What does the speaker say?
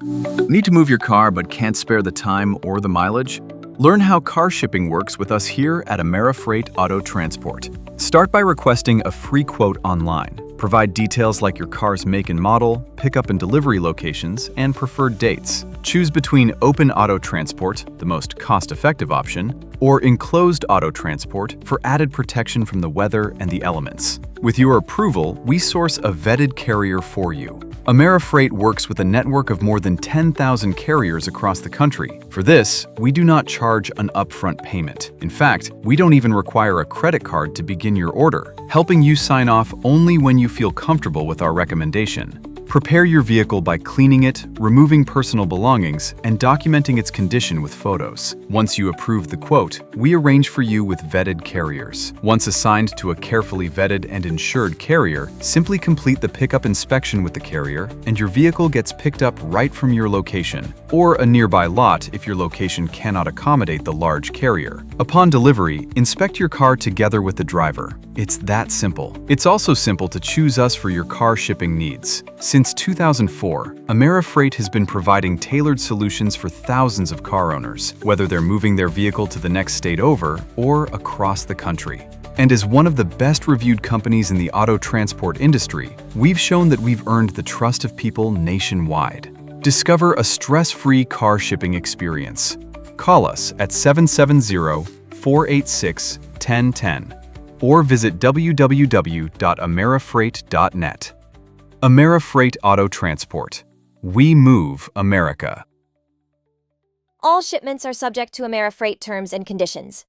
Need to move your car but can't spare the time or the mileage? Learn how car shipping works with us here at AmeriFreight Auto Transport. Start by requesting a free quote online. Provide details like your car's make and model, pickup and delivery locations, and preferred dates. Choose between open auto transport, the most cost-effective option, or enclosed auto transport for added protection from the weather and the elements. With your approval, we source a vetted carrier for you. AmeriFreight works with a network of more than 10,000 carriers across the country. For this, we do not charge an upfront payment. In fact, we don't even require a credit card to begin your order, helping you sign off only when you feel comfortable with our recommendation. Prepare your vehicle by cleaning it, removing personal belongings, and documenting its condition with photos. Once you approve the quote, we arrange for you with vetted carriers. Once assigned to a carefully vetted and insured carrier, simply complete the pickup inspection with the carrier, and your vehicle gets picked up right from your location, or a nearby lot if your location cannot accommodate the large carrier. Upon delivery, inspect your car together with the driver. It's that simple. It's also simple to choose us for your car shipping needs. Since 2004, AmeriFreight has been providing tailored solutions for thousands of car owners, whether they're moving their vehicle to the next state over or across the country. And as one of the best-reviewed companies in the auto transport industry, we've shown that we've earned the trust of people nationwide. Discover a stress-free car shipping experience. Call us at 770-486-1010 or visit www.amerifreight.net. AmeriFreight Auto Transport. We move America. All shipments are subject to AmeriFreight terms and conditions.